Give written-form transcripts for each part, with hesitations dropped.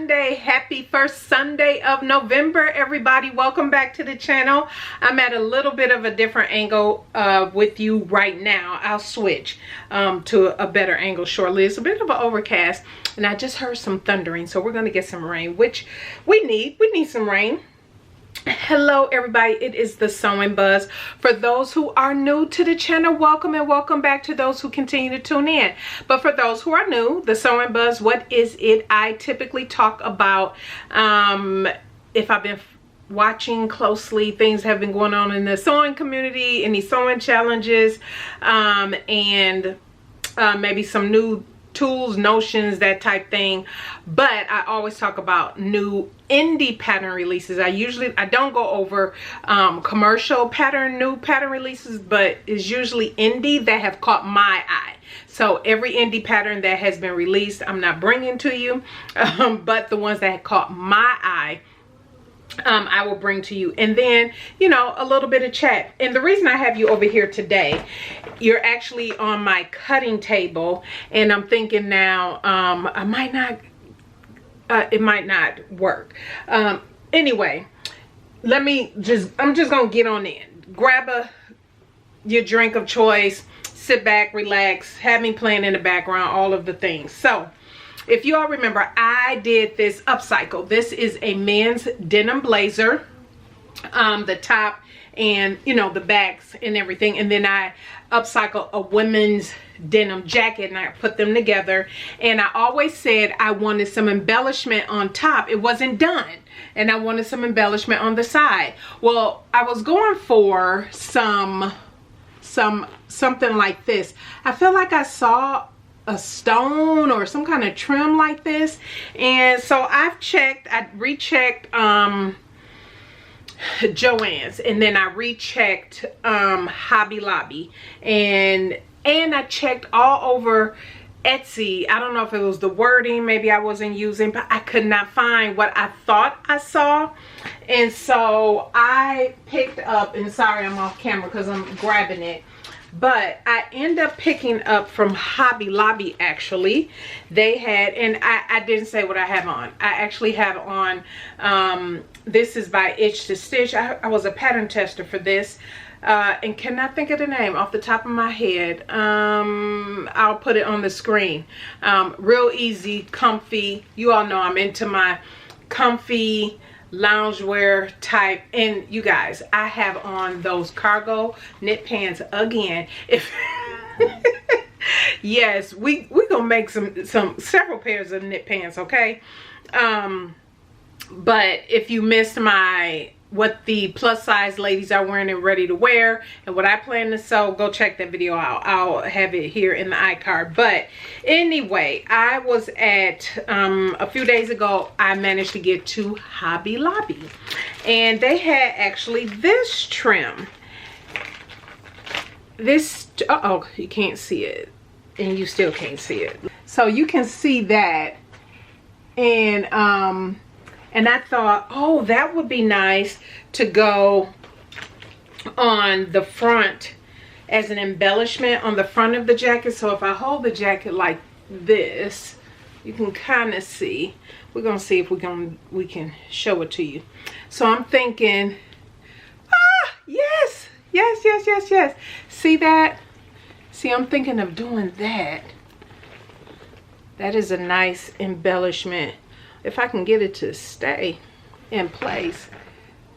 Sunday. Happy first Sunday of November, everybody. Welcome back to the channel. I'm at a little bit of a different angle with you right now. I'll switch to a better angle shortly. It's a bit of an overcast and I just heard some thundering, so we're gonna get some rain, which we need some rain. Hello everybody, it is the Sewing Buzz. For those who are new to the channel, welcome, and welcome back to those who continue to tune in. But for those who are new, the Sewing Buzz, what is it? I typically talk about if I've been watching closely, things have been going on in the sewing community, any sewing challenges, and maybe some new tools, notions, that type thing. But I always talk about new indie pattern releases. I don't go over commercial new pattern releases, but it's usually indie that have caught my eye. So every indie pattern that has been released, I'm not bringing to you, but the ones that have caught my eye, I will bring to you. And then, you know, a little bit of chat. And the reason I have you over here today, you're actually on my cutting table, and I'm thinking now I might not it might not work. Anyway, I'm just gonna get on in. Grab your drink of choice, sit back, relax, have me playing in the background, all of the things. So if you all remember, I did this upcycle. This is a men's denim blazer, the top and, you know, the backs and everything. And then I upcycled a women's denim jacket and I put them together. And I always said I wanted some embellishment on top. It wasn't done. And I wanted some embellishment on the side. Well, I was going for something like this. I feel like I saw a stone or some kind of trim like this, and so I rechecked Joann's, and then I rechecked Hobby Lobby, and I checked all over Etsy. I don't know if it was the wording maybe I wasn't using, but I could not find what I thought I saw. And so I picked up, and sorry I'm off camera because I'm grabbing it, but I end up picking up from Hobby Lobby. Actually, they had, and I didn't say what I have on. I actually have on, this is by Itch to Stitch. I was a pattern tester for this, and cannot think of the name off the top of my head. I'll put it on the screen. Real easy, comfy. You all know I'm into my comfy loungewear type. And you guys, I have on those cargo knit pants again. If yes, we gonna make several pairs of knit pants, okay? But if you missed what the plus size ladies are wearing and ready to wear, and what I plan to sew, go check that video out. I'll have it here in the iCard. But anyway, I was at a few days ago, I managed to get to Hobby Lobby, and they had actually this trim. Uh-oh, you can't see it, and you still can't see it. So you can see that, and I thought, oh, that would be nice to go on the front as an embellishment on the front of the jacket. So if I hold the jacket like this, you can kind of see. We're gonna see if we can show it to you. So I'm thinking, yes. See that? See, I'm thinking of doing that. That is a nice embellishment. If I can get it to stay in place.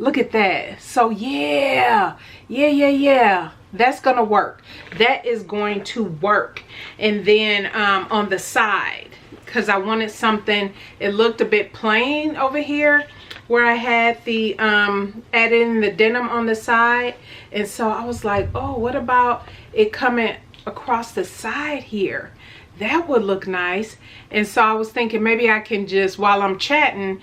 Look at that. So yeah, that's gonna work. That is going to work. And then on the side, because I wanted something, it looked a bit plain over here where I had the add in the denim on the side. And so I was like, oh, what about it coming across the side here? That would look nice. And so I was thinking maybe I can just, while I'm chatting,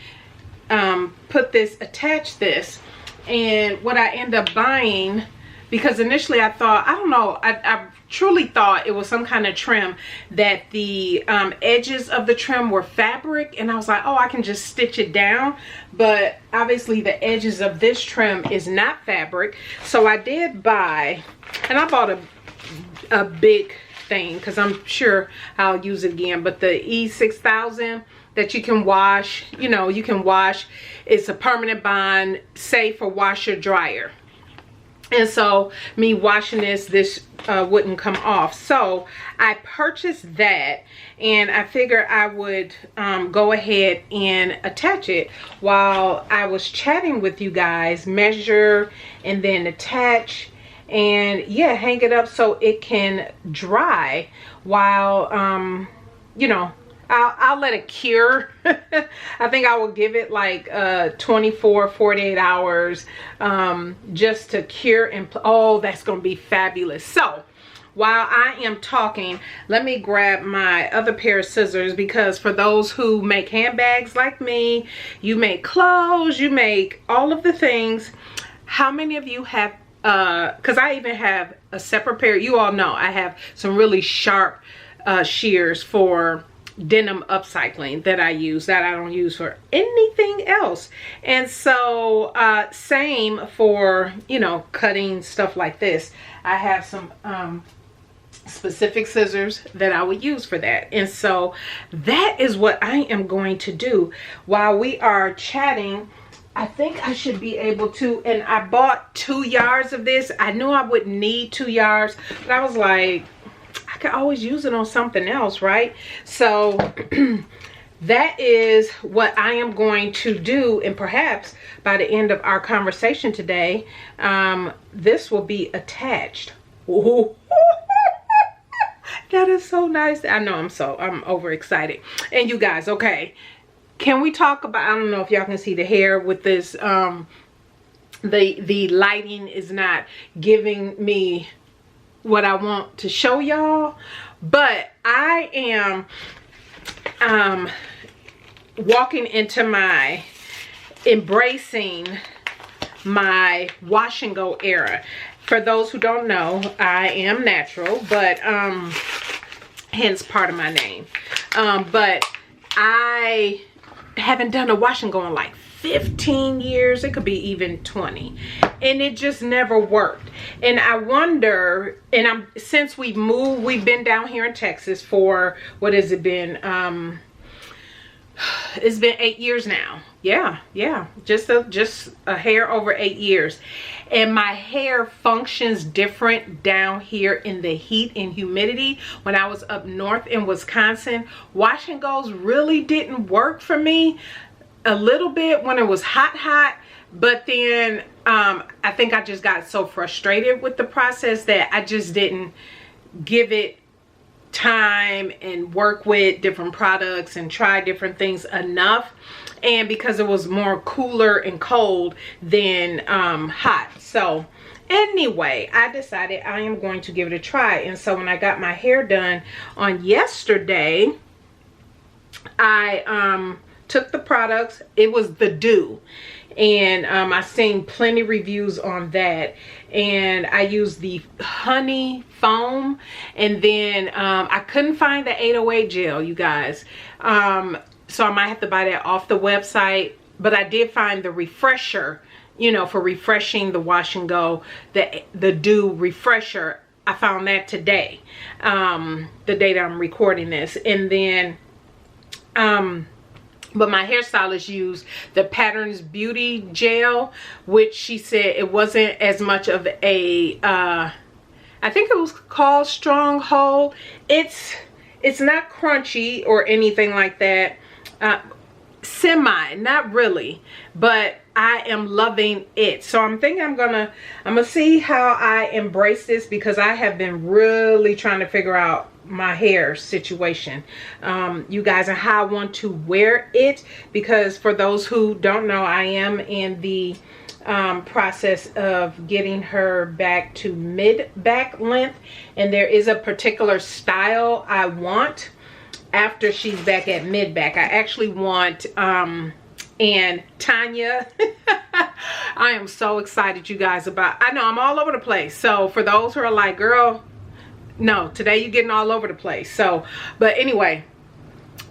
attach this. And what I end up buying, because initially I thought, I don't know, I truly thought it was some kind of trim, that the edges of the trim were fabric, and I was like, oh, I can just stitch it down. But obviously the edges of this trim is not fabric. So I did buy, and I bought a big thing because I'm sure I'll use it again, but the E6000 that you can wash. You know, you can wash. It's a permanent bond, safe for washer dryer. And so me washing this wouldn't come off. So I purchased that, and I figured I would go ahead and attach it while I was chatting with you guys. Measure and then attach, and yeah, hang it up so it can dry while you know, I'll let it cure. I think I will give it like 48 hours just to cure. And oh, that's gonna be fabulous. So while I am talking, let me grab my other pair of scissors, because for those who make handbags like me, you make clothes, you make all of the things. How many of you have because I even have a separate pair. You all know I have some really sharp shears for denim upcycling that I use, that I don't use for anything else. And so same for, you know, cutting stuff like this. I have some specific scissors that I would use for that. And so that is what I am going to do while we are chatting. I think I should be able to, and I bought 2 yards of this. I knew I wouldn't need 2 yards, but I was like, I could always use it on something else, right? So that is what I am going to do, and perhaps by the end of our conversation today, this will be attached. Ooh. That is so nice. I know, I'm overexcited. And you guys, okay, can we talk about, I don't know if y'all can see the hair with this, the lighting is not giving me what I want to show y'all, but I am walking into my embracing my wash and go era. For those who don't know, I am natural, but hence part of my name. But I haven't done a wash and go in like 15 years. It could be even 20, and it just never worked. And I wonder, and since we've moved, we've been down here in Texas for, what has it been, it's been 8 years now. Yeah, just a hair over 8 years. And my hair functions different down here in the heat and humidity. When I was up north in Wisconsin, wash and goes really didn't work for me. A little bit when it was hot, but then I think I just got so frustrated with the process that I just didn't give it time and work with different products and try different things enough. And because it was more cooler and cold than hot. So anyway, I decided I am going to give it a try. And so when I got my hair done on yesterday, I took the products. It was the Dew, and I seen plenty reviews on that, and I used the honey foam, and then I couldn't find the 808 gel, you guys, so I might have to buy that off the website. But I did find the refresher, you know, for refreshing the wash and go, the Dew refresher. I found that today, the day that I'm recording this. And then but my hairstylist used the Patterns Beauty gel, which she said it wasn't as much of a I think it was called Stronghold. It's not crunchy or anything like that. Semi, not really, but I am loving it. So I'm thinking I'm gonna see how I embrace this, because I have been really trying to figure out my hair situation, you guys, and how I want to wear it. Because for those who don't know, I am in the process of getting her back to mid-back length, and there is a particular style I want after she's back at mid-back. I actually want and Tanya, I am so excited, you guys, about, I know I'm all over the place. So for those who are like, girl, no, today you're getting all over the place. So, but anyway,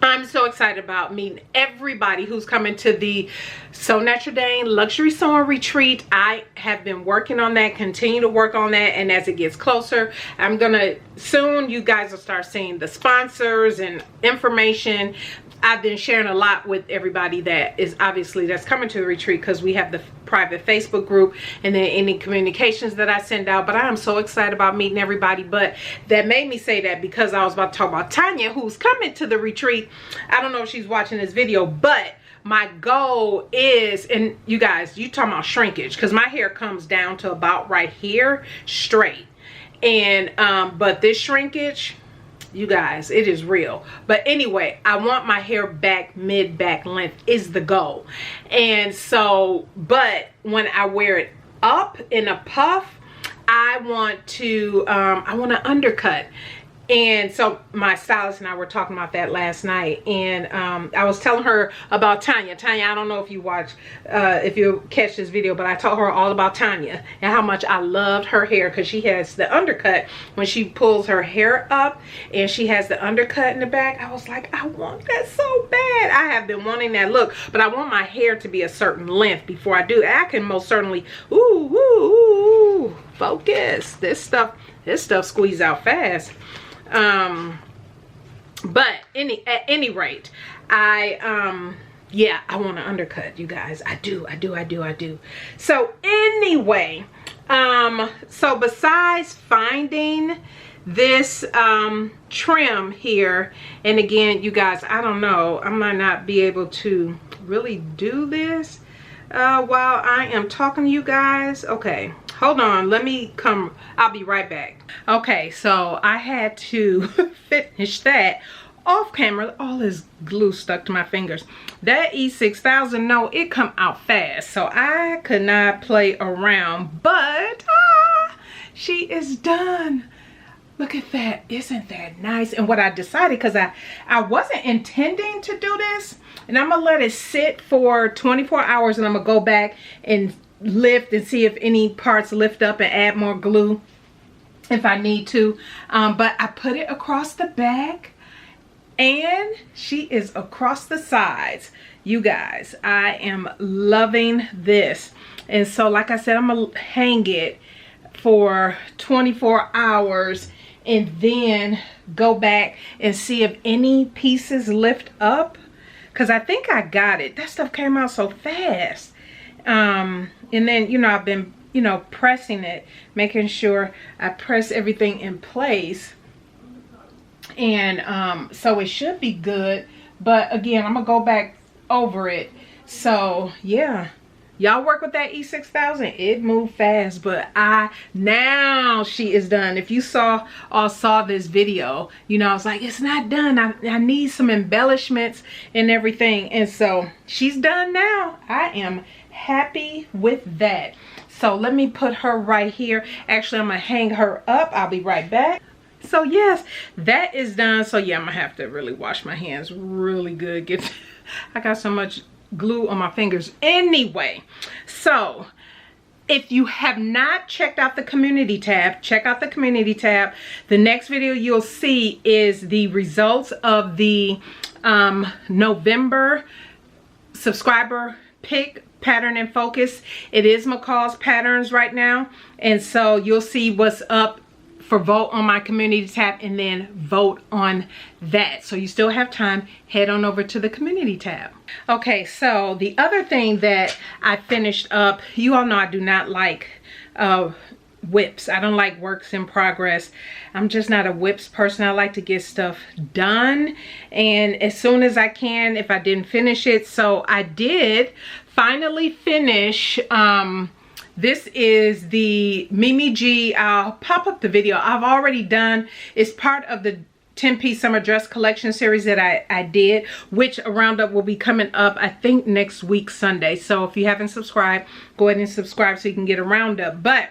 I'm so excited about meeting everybody who's coming to the SewNaturalDane Luxury Sewing Retreat. I have been working on that, continue to work on that, and as it gets closer, I'm gonna soon, you guys will start seeing the sponsors and information I've been sharing a lot with everybody that is obviously that's coming to the retreat, because we have the private Facebook group and then any communications that I send out. But I am so excited about meeting everybody. But that made me say that because I was about to talk about Tanya, who's coming to the retreat. I don't know if she's watching this video, but my goal is, and you guys, you talking about shrinkage, because my hair comes down to about right here straight, and but this shrinkage, you guys, it is real. But anyway, I want my hair back, mid-back length is the goal. And so, but when I wear it up in a puff, I want to undercut. And so my stylist and I were talking about that last night, and I was telling her about Tanya. Tanya, I don't know if you watch, if you catch this video, but I told her all about Tanya and how much I loved her hair, because she has the undercut when she pulls her hair up, and she has the undercut in the back. I was like, I want that so bad. I have been wanting that look, but I want my hair to be a certain length before I do that. I can most certainly, focus. This stuff squeezes out fast. But at any rate, yeah, I want to undercut, you guys. I do. So anyway, so besides finding this trim here, and again, you guys, I don't know, I might not be able to really do this while I am talking to you guys. Okay, hold on, let me come, I'll be right back. Okay, so I had to finish that off camera. All this glue stuck to my fingers. That E6000, no, it come out fast, so I could not play around, but she is done. Look at that. Isn't that nice? And what I decided, because I wasn't intending to do this, and I'm gonna let it sit for 24 hours, and I'm gonna go back and lift and see if any parts lift up and add more glue if I need to. But I put it across the back, and she is across the sides. You guys, I am loving this. And so, like I said, I'm gonna hang it for 24 hours and then go back and see if any pieces lift up, because I think I got it. That stuff came out so fast. And then, you know, I've been, you know, pressing it, making sure I press everything in place, and so it should be good. But again, I'm gonna go back over it. So yeah, y'all work with that E6000. It moved fast, but now she is done. If you saw this video, you know, I was like, it's not done. I need some embellishments and everything. And so she's done now. I am happy with that. So let me put her right here. Actually, I'm gonna hang her up. I'll be right back. So yes, that is done. So yeah, I'm gonna have to really wash my hands really good. I got so much glue on my fingers anyway. So if you have not checked out the community tab, check out the community tab. The next video you'll see is the results of the November subscriber pick pattern and focus. It is McCall's patterns right now, and so you'll see what's up for vote on my community tab, and then vote on that. So you still have time. Head on over to the community tab. Okay, so the other thing that I finished up, you all know I do not like whips. I don't like works in progress. I'm just not a whips person. I like to get stuff done, and as soon as I can, if I didn't finish it. So I did finally finish. This is the Mimi G. I'll pop up the video. I've already done. It's part of the 10-piece summer dress collection series that I did, which a roundup will be coming up, I think, next week Sunday. So if you haven't subscribed, go ahead and subscribe so you can get a roundup. But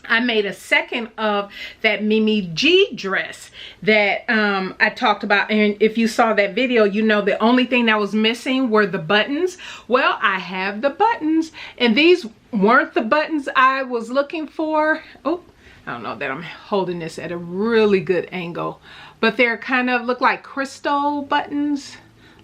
I made a second of that Mimi G dress that I talked about, and if you saw that video, you know the only thing that was missing were the buttons. Well, I have the buttons, and these weren't the buttons I was looking for. Oh, I don't know that I'm holding this at a really good angle, but they're kind of look like crystal buttons,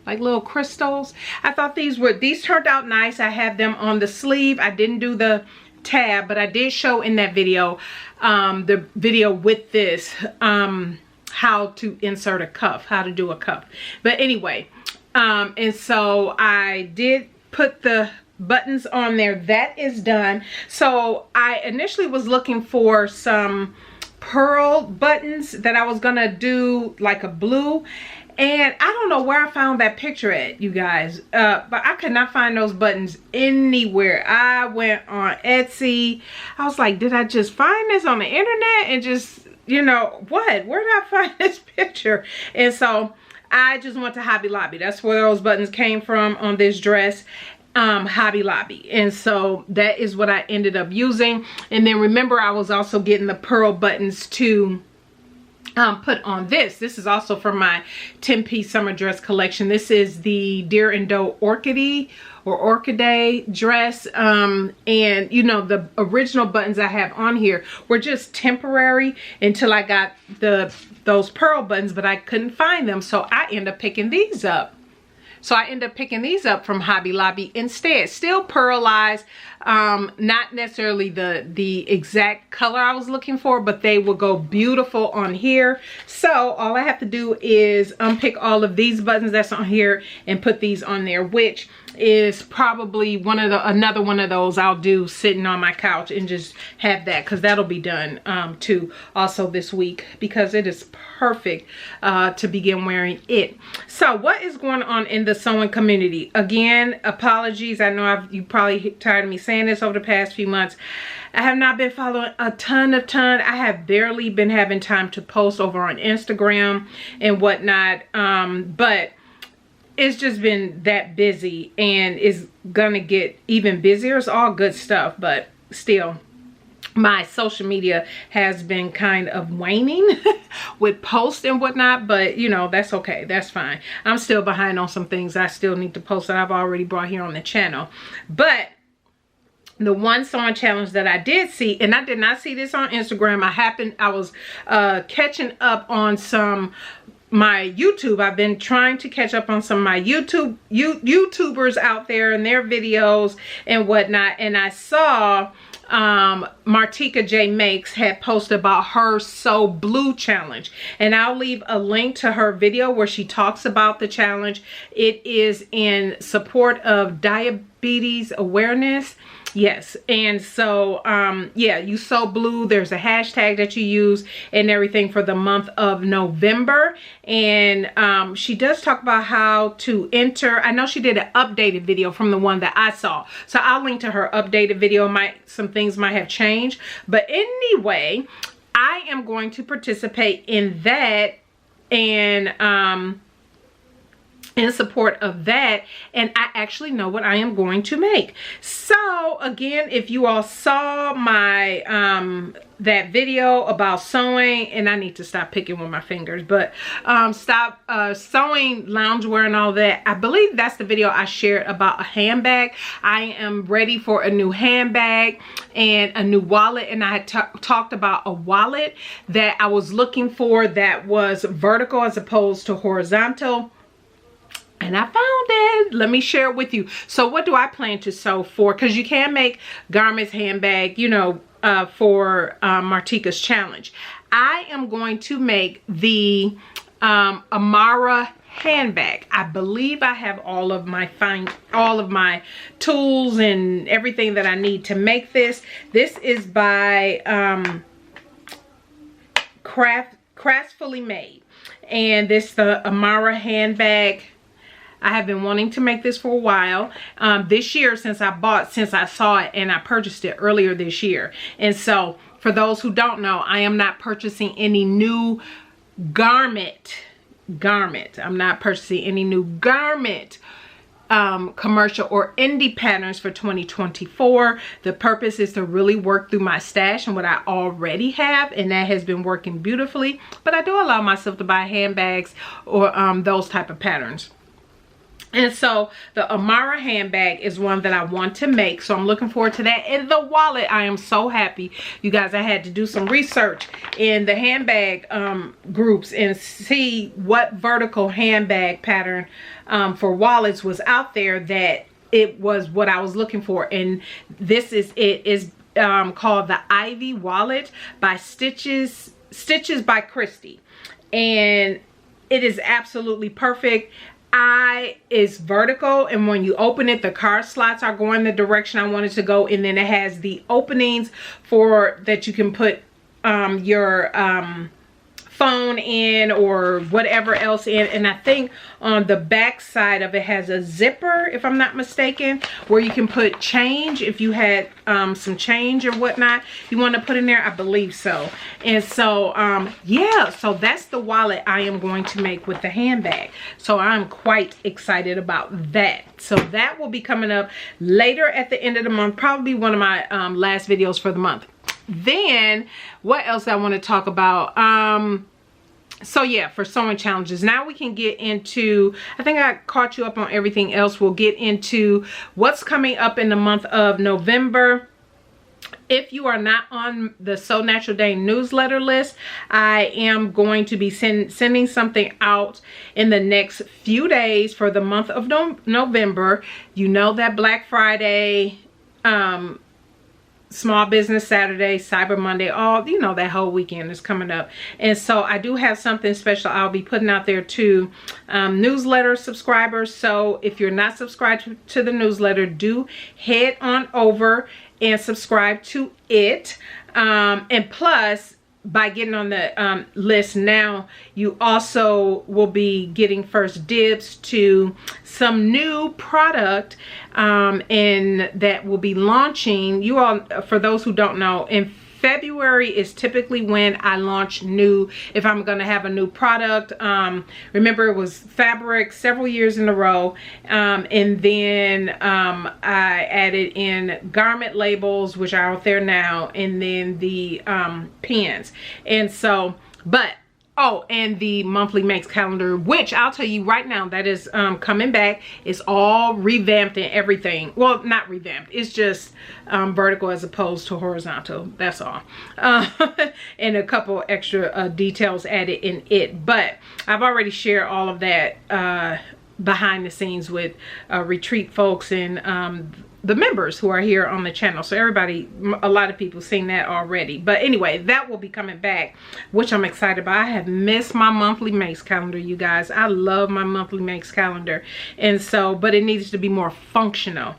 like little crystals. I thought these turned out nice. I have them on the sleeve. I didn't do the tab, but I did show in that video, the video with this, how to insert a cuff, how to do a cuff. But anyway, And so I did put the buttons on there. That is done. So I initially was looking for some pearl buttons that I was gonna do like a blue, and I don't know where I found that picture at, you guys, but I could not find those buttons anywhere. I went on Etsy. I was like, did I just find this on the internet and just, you know, where did I find this picture? And so I just went to Hobby Lobby. That's where those buttons came from on this dress. Hobby Lobby. And so that is what I ended up using. And then remember, I was also getting the pearl buttons to put on this. This is also from my 10-piece summer dress collection. This is the Deer and Doe Orchidee or Orchidee dress. And you know, the original buttons I have on here were just temporary until I got those pearl buttons, but I couldn't find them. So I ended up picking these up. From Hobby Lobby instead. Still pearlized, not necessarily the exact color I was looking for, but they will go beautiful on here. So all I have to do is unpick all of these buttons that's on here and put these on there, which is probably another one of those I'll do sitting on my couch and just have that, because that'll be done too also this week, because it is perfect to begin wearing it. So what is going on in the sewing community? Again, apologies. I know you probably tired of me saying this over the past few months. I have not been following a ton. I have barely been having time to post over on Instagram and whatnot, but it's just been that busy, and it's gonna get even busier. It's all good stuff, but still, my social media has been kind of waning with posts and whatnot, but you know, that's okay. That's fine. I'm still behind on some things I still need to post that I've already brought here on the channel. But the one sewing challenge that I did see, and I did not see this on Instagram. I was catching up on my YouTube. I've been trying to catch up on some of my YouTubers out there and their videos and whatnot, and I saw Martika J Makes had posted about her Sew Blue challenge, and I'll leave a link to her video where she talks about the challenge. It is in support of diabetes awareness. Yes, and so yeah, you Sew Blue. There's a hashtag that you use and everything for the month of November, and she does talk about how to enter. I know she did an updated video from the one that I saw, so I'll link to her updated video. Some things might have changed, but anyway, I am going to participate in that, and in support of that, and I actually know what I am going to make. So again, if you all saw my that video about sewing, and I need to stop picking with my fingers, but stop sewing loungewear and all that, I believe that's the video I shared about a handbag. I am ready for a new handbag and a new wallet, and I had talked about a wallet that I was looking for that was vertical as opposed to horizontal. And I found it. Let me share it with you. So what do I plan to sew for? Because you can make garments, handbag, you know, for Martika's challenge. I am going to make the Amara handbag. I believe I have all of my tools and everything that I need to make this. This is by Craftfully Made, and this the Amara handbag. I have been wanting to make this for a while. This year, since I saw it and I purchased it earlier this year. And so for those who don't know, I am not purchasing any new garment. I'm not purchasing any new garment commercial or indie patterns for 2024. The purpose is to really work through my stash and what I already have, and that has been working beautifully. But I do allow myself to buy handbags or those type of patterns. And so the Amara handbag is one that I want to make, so I'm looking forward to that. And the wallet, I am so happy, you guys. I had to do some research in the handbag groups and see what vertical handbag pattern for wallets was out there that it was what I was looking for. And this is called the Ivy Wallet by Stitches by Christy, and it is absolutely perfect. is vertical, and when you open it, the card slots are going the direction I wanted to go, and then it has the openings for that you can put your phone in or whatever else in. And I think on the back side of it has a zipper, if I'm not mistaken, where you can put change if you had some change or whatnot you want to put in there. I believe so. And so yeah, so that's the wallet I am going to make with the handbag. So I'm quite excited about that. So that will be coming up later at the end of the month, probably one of my last videos for the month. Then what else I want to talk about? So yeah, for sewing challenges, now we can get into, I think I caught you up on everything else. We'll get into what's coming up in the month of November. If you are not on the SewNaturalDane newsletter list, I am going to be sending something out in the next few days for the month of November. You know that Black Friday, Small Business Saturday, Cyber Monday, all, you know, that whole weekend is coming up. And so I do have something special I'll be putting out there to newsletter subscribers. So if you're not subscribed to the newsletter, do head on over and subscribe to it. And plus, by getting on the list now, you also will be getting first dibs to some new product and that will be launching. You all, for those who don't know, in February is typically when I launch new, if I'm going to have a new product. Remember, it was fabric several years in a row, and then I added in garment labels, which are out there now, and then the pins. And so, but oh, and the monthly makes calendar, which I'll tell you right now, that is coming back. It's all revamped and everything. Well, not revamped. It's just vertical as opposed to horizontal. That's all. And a couple extra details added in it. But I've already shared all of that behind the scenes with retreat folks and the members who are here on the channel. So everybody, a lot of people seen that already. But anyway, that will be coming back, which I'm excited about. I have missed my monthly makes calendar, you guys. I love my monthly makes calendar. And so, but it needs to be more functional,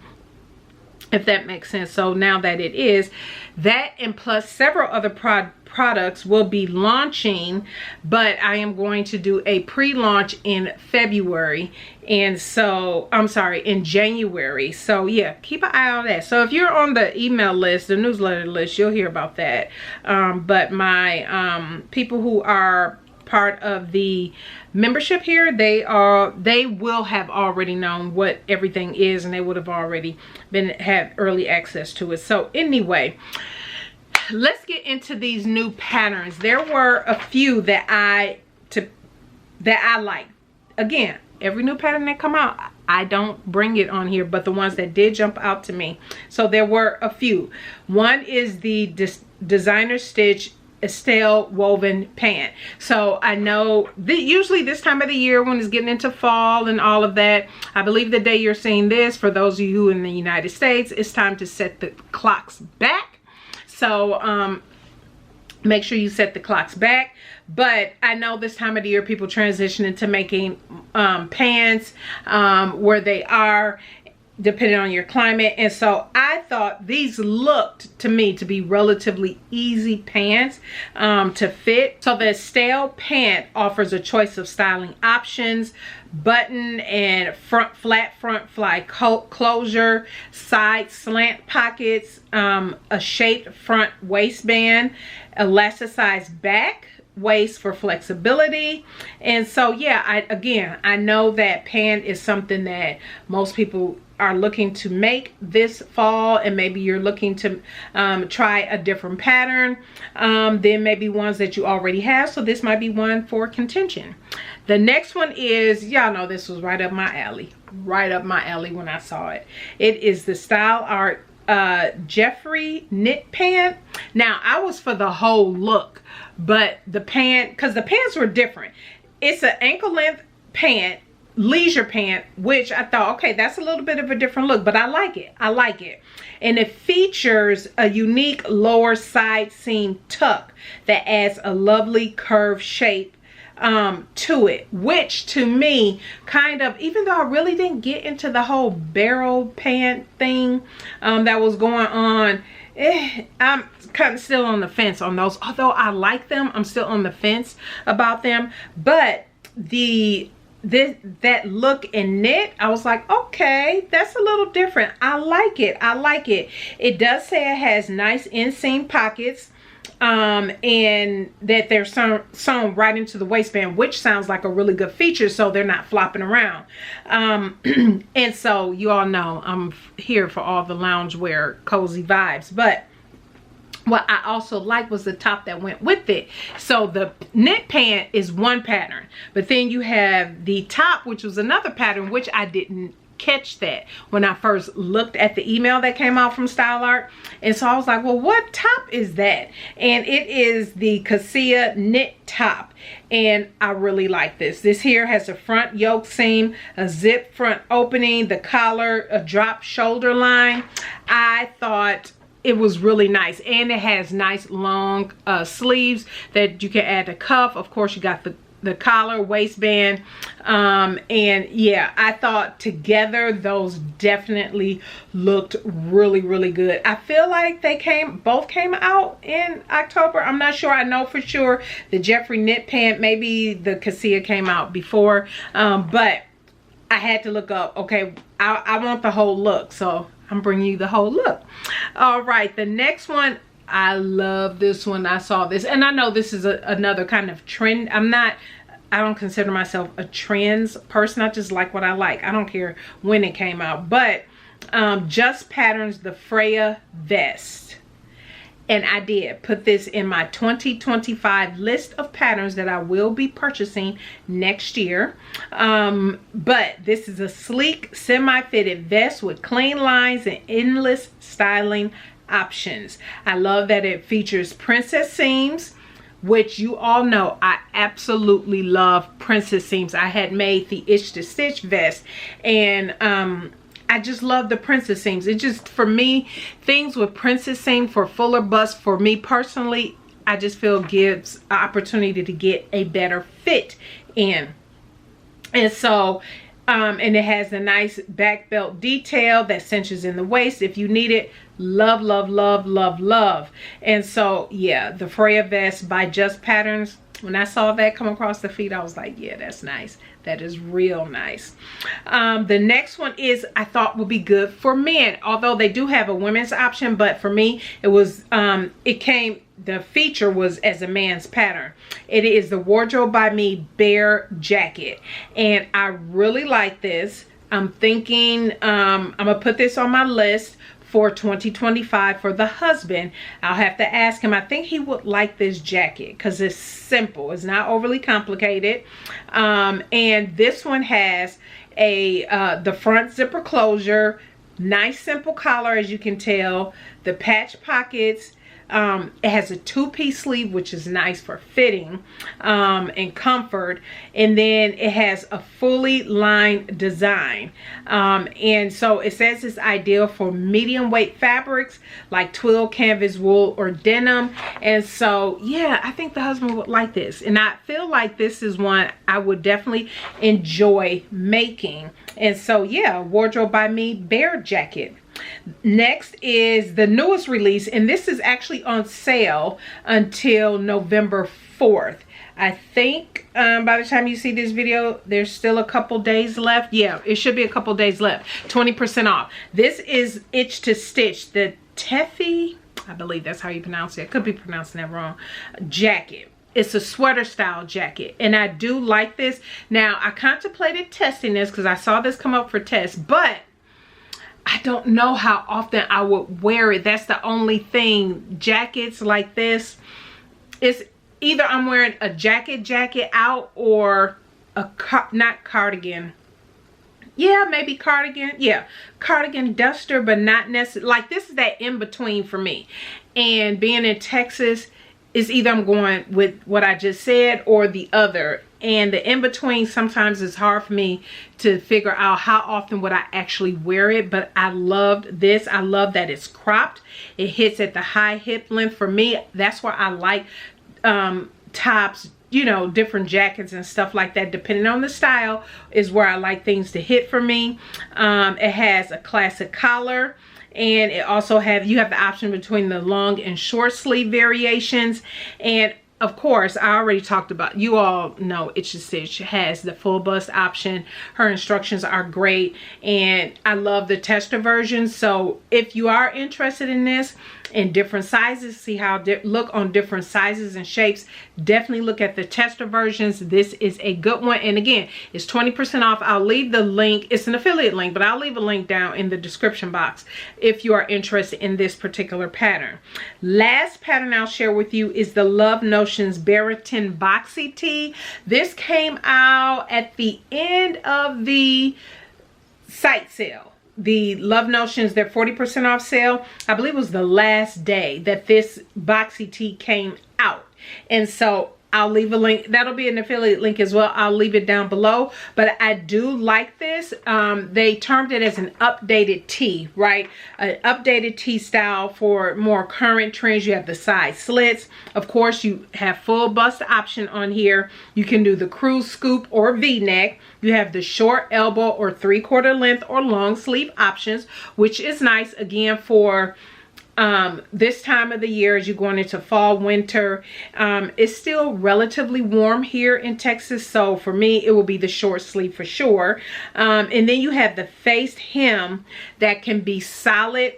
if that makes sense. So now that it is, that and plus several other products will be launching, but I am going to do a pre-launch in February. And so, I'm sorry, in January. So yeah, keep an eye on that. So if you're on the email list, the newsletter list, you'll hear about that. But my people who are part of the membership here, they will have already known what everything is, and they would have already had early access to it. So anyway, let's get into these new patterns. There were a few that I like. Again, every new pattern that come out, I don't bring it on here, but the ones that did jump out to me. So there were a few. One is the designer stitch Estelle woven pant. So I know that usually this time of the year, when it's getting into fall and all of that, I believe the day you're seeing this, for those of you who in the United States, it's time to set the clocks back. So make sure you set the clocks back. But I know this time of the year people transition into making pants where they are, depending on your climate. And so I thought these looked to me to be relatively easy pants to fit. So the Estelle pant offers a choice of styling options: button and flat front fly closure, side slant pockets, a shaped front waistband, elasticized back waist for flexibility. And so yeah, I know that pant is something that most people are looking to make this fall, and maybe you're looking to try a different pattern than maybe ones that you already have. So this might be one for contention. The next one is, y'all know this was right up my alley when I saw it. It is the Style Art Jeffrey knit pant. Now I was for the whole look, but the pant, because the pants were different. It's an ankle length pant, leisure pant, which I thought, okay, that's a little bit of a different look, but I like it. And it features a unique lower side seam tuck that adds a lovely curved shape to it, which to me kind of, even though I really didn't get into the whole barrel pant thing that was going on, I'm kind of still on the fence on those. Although I like them, I'm still on the fence about them. But that look in knit, I was like, okay, that's a little different. I like it. I like it. It does say it has nice inseam pockets, and that they're sewn right into the waistband, which sounds like a really good feature, so they're not flopping around. And so you all know I'm here for all the loungewear cozy vibes. But what I also liked was the top that went with it. So the knit pant is one pattern, but then you have the top, which was another pattern, which I didn't catch that when I first looked at the email that came out from Style Art. And so I was like, well, what top is that? And it is the Cassia knit top. And I really like this. This here has a front yoke seam, a zip front opening, the collar, a drop shoulder line. I thought it was really nice, and it has nice long sleeves that you can add to cuff. Of course, you got the collar, waistband, and yeah, I thought together those definitely looked really, really good. I feel like they both came out in October. I'm not sure. I know for sure the Jeffrey knit pant, maybe the Cassia came out before, but I had to look up, okay, I want the whole look, so I'm bringing you the whole look. All right, the next one, I love this one. I saw this, and I know this is another kind of trend. I don't consider myself a trends person. I just like what I like. I don't care when it came out. But Just Patterns, the Freya vest. And I did put this in my 2025 list of patterns that I will be purchasing next year. But this is a sleek, semi-fitted vest with clean lines and endless styling options. I love that it features princess seams, which you all know I absolutely love princess seams. I had made the Itch to Stitch vest, and I just love the princess seams. It just, for me, things with princess seam for fuller bust, for me personally, I just feel gives an opportunity to get a better fit in. And so, and it has a nice back belt detail that cinches in the waist if you need it. Love, love, love, love, love. And so, yeah, the Freya vest by Just Patterns. When I saw that come across the feed, I was like, yeah, that's nice. That is real nice. The next one is, I thought would be good for men, although they do have a women's option, but for me, it was, the feature was as a man's pattern. It is the Wardrobe by Me Bear Jacket, and I really like this. I'm thinking, I'm gonna put this on my list for 2025 for the husband. I'll have to ask him. I think he would like this jacket because it's simple. It's not overly complicated. And this one has the front zipper closure, nice simple collar, as you can tell, the patch pockets. It has a two-piece sleeve, which is nice for fitting and comfort, and then it has a fully lined design, and so it says it's ideal for medium weight fabrics like twill, canvas, wool, or denim. And so yeah, I think the husband would like this, and I feel like this is one I would definitely enjoy making. And so yeah, Wardrobe by Me Bear Jacket. Next is the newest release, and this is actually on sale until November 4th. I think by the time you see this video, there's still a couple days left. Yeah, it should be a couple days left. 20% off. This is Itch to Stitch, the Teffy, I believe that's how you pronounce it. I could be pronouncing that wrong, jacket. It's a sweater style jacket, and I do like this. Now, I contemplated testing this because I saw this come up for test, but I don't know how often I would wear it. That's the only thing. Jackets like this, it's either I'm wearing a jacket out, or not cardigan. Yeah, maybe cardigan. Yeah, cardigan duster, but not necessarily. Like, this is that in between for me. And being in Texas, is either I'm going with what I just said or the other. And the in-between sometimes is hard for me to figure out how often would I actually wear it. But I loved this. I love that it's cropped. It hits at the high hip length. For me, that's why I like tops you know, different jackets and stuff like that, depending on the style is where I like things to hit for me. It has a classic collar, and it also you have the option between the long and short sleeve variations. And of course, I already talked about, you all know Itch to Stitch has the full bust option. Her instructions are great, and I love the tester version. So if you are interested in this in different sizes, see how look on different sizes and shapes, definitely look at the tester versions. This is a good one, and again, it's 20% off. I'll leave the link. It's an affiliate link, but I'll leave a link down in the description box if you are interested in this particular pattern. Last pattern I'll share with you is the Love Notions Baratin Boxy Tee. This came out at the end of the site sale. The Love Notions, their 40% off sale, I believe it was the last day that this boxy tee came out. And so I'll leave a link. That'll be an affiliate link as well. I'll leave it down below. But I do like this. They termed it as an updated tee, right? An updated tee style for more current trends. You have the side slits. Of course, you have full bust option on here. You can do the cruise scoop or V-neck. You have the short elbow or 3/4 length or long sleeve options, which is nice again for this time of the year as you're going into fall, winter. It's still relatively warm here in Texas, so for me it will be the short sleeve for sure. And then you have the faced hem that can be solid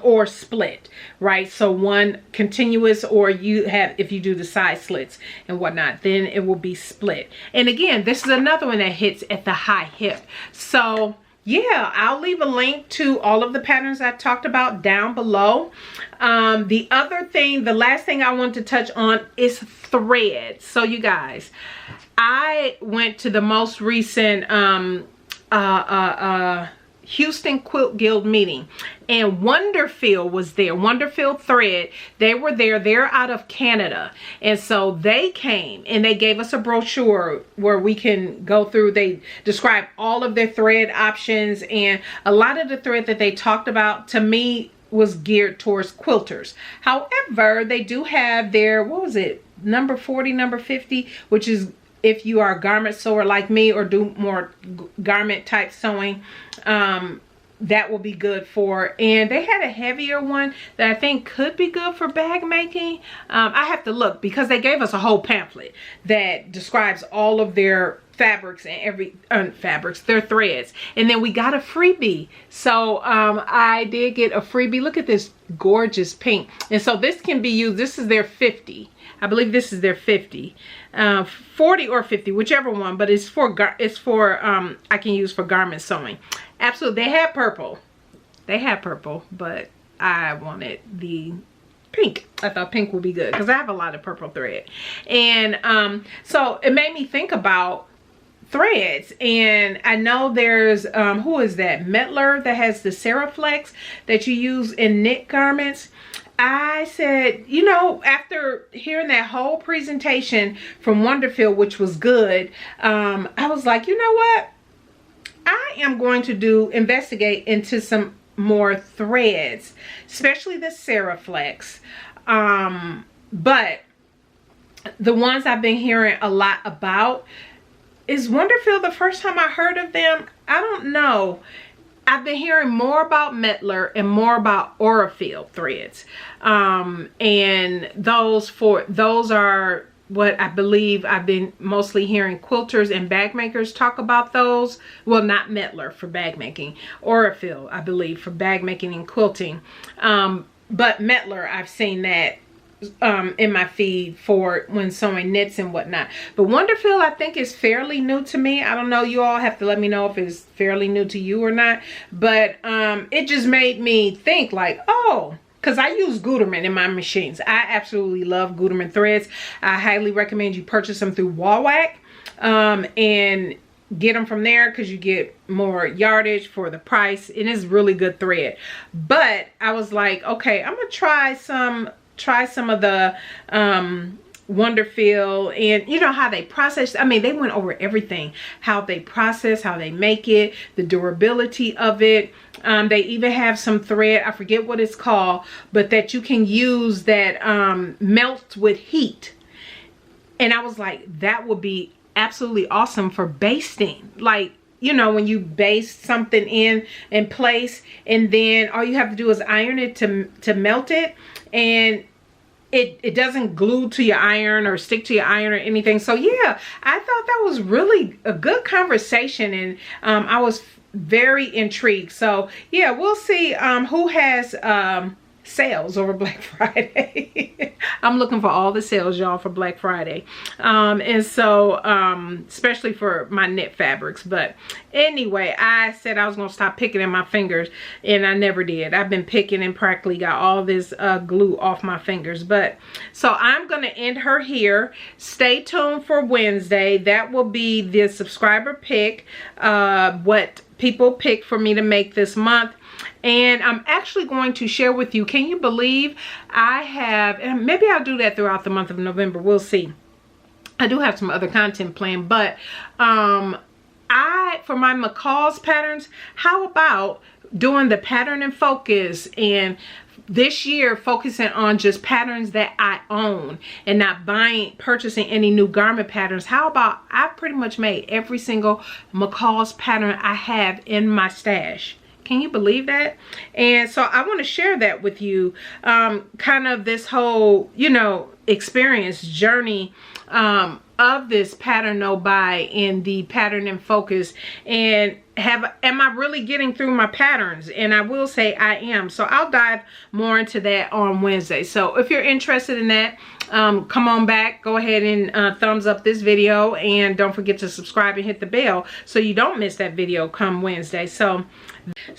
or split, right? So one continuous, or you have, if you do the side slits and whatnot, then it will be split. And again, this is another one that hits at the high hip. So yeah, I'll leave a link to all of the patterns I talked about down below. The other thing, the last thing I want to touch on is threads. So you guys, I went to the most recent Houston Quilt Guild meeting, and Wonderfeel was there. Wonderfeel Thread, they were there. They're out of Canada, and so they came and they gave us a brochure where we can go through. They describe all of their thread options, and a lot of the thread that they talked about to me was geared towards quilters. However, they do have their, what was it, number 40, number 50, which is if you are a garment sewer like me or do more garment type sewing, that will be good for. And they had a heavier one that I think could be good for bag making. I have to look because they gave us a whole pamphlet that describes all of their fabrics and their threads. And then we got a freebie. So I did get a freebie. Look at this gorgeous pink. And so this can be used. This is their 50. I believe this is their 50. 40 or 50, whichever one, but it's for I can use for garment sewing. Absolutely. They had purple, but I wanted the pink. I thought pink would be good because I have a lot of purple thread. And so it made me think about threads, and I know there's who is that, Metler, that has the Seraflex that you use in knit garments. I said, you know, after hearing that whole presentation from Wonderfeel, which was good, I was like, you know what? I am going to investigate into some more threads, especially the Seraflex. But the ones I've been hearing a lot about, is Wonderfeel the first time I heard of them? I don't know. I've been hearing more about Metler and more about Aurifil threads. And those are what I believe I've been mostly hearing quilters and bag makers talk about those. Well, not Metler for bag making. Aurifil, I believe, for bag making and quilting. But Metler, I've seen that in my feed for when sewing knits and whatnot. But Wonderfeel, I think, is fairly new to me. I don't know, you all have to let me know if it's fairly new to you or not. But it just made me think like, oh, because I use Gutermann in my machines. I absolutely love Gutermann threads. I highly recommend you purchase them through Walwack and get them from there because you get more yardage for the price. It is really good thread. But I was like, okay, I'm gonna try some of the Wonderfeel, and you know how they process. I mean, they went over everything, how they process, how they make it, the durability of it. They even have some thread, I forget what it's called, but that you can use that melts with heat. And I was like, that would be absolutely awesome for basting. Like, you know, when you baste something in place, and then all you have to do is iron it to melt it, and it doesn't glue to your iron or stick to your iron or anything. So yeah, I thought that was really a good conversation, and I was very intrigued. So yeah, we'll see who has sales over Black Friday. I'm looking for all the sales, y'all, for Black Friday. And so especially for my knit fabrics. But anyway, I said I was gonna stop picking in my fingers, and I never did. I've been picking and practically got all this glue off my fingers. But so I'm gonna end her here. Stay tuned for Wednesday. That will be the subscriber pick, what people pick for me to make this month. And I'm actually going to share with you, can you believe I have, and maybe I'll do that throughout the month of November, we'll see. I do have some other content planned, but for my McCall's patterns, how about doing the pattern and focus, and this year focusing on just patterns that I own and not purchasing any new garment patterns. How about I've pretty much made every single McCall's pattern I have in my stash. Can you believe that? And so I want to share that with you, kind of this whole, you know, experience journey of this pattern no buy in the pattern and focus, and am I really getting through my patterns? And I will say I am. So I'll dive more into that on Wednesday. So if you're interested in that, come on back, go ahead and thumbs up this video, and don't forget to subscribe and hit the bell so you don't miss that video come Wednesday. So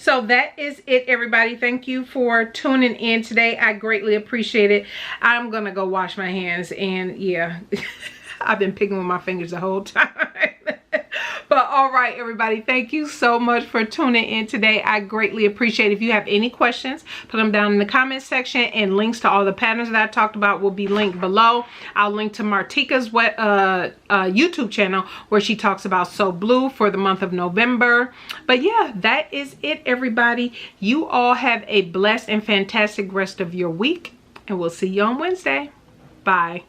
that is it, everybody. Thank you for tuning in today. I greatly appreciate it. I'm gonna go wash my hands, and yeah, I've been picking with my fingers the whole time. But all right, everybody, thank you so much for tuning in today. I greatly appreciate it. If you have any questions, put them down in the comment section, and links to all the patterns that I talked about will be linked below. I'll link to Martika's YouTube channel, where she talks about Sew Blue for the month of November. But yeah, that is it, everybody. You all have a blessed and fantastic rest of your week, and we'll see you on Wednesday. Bye.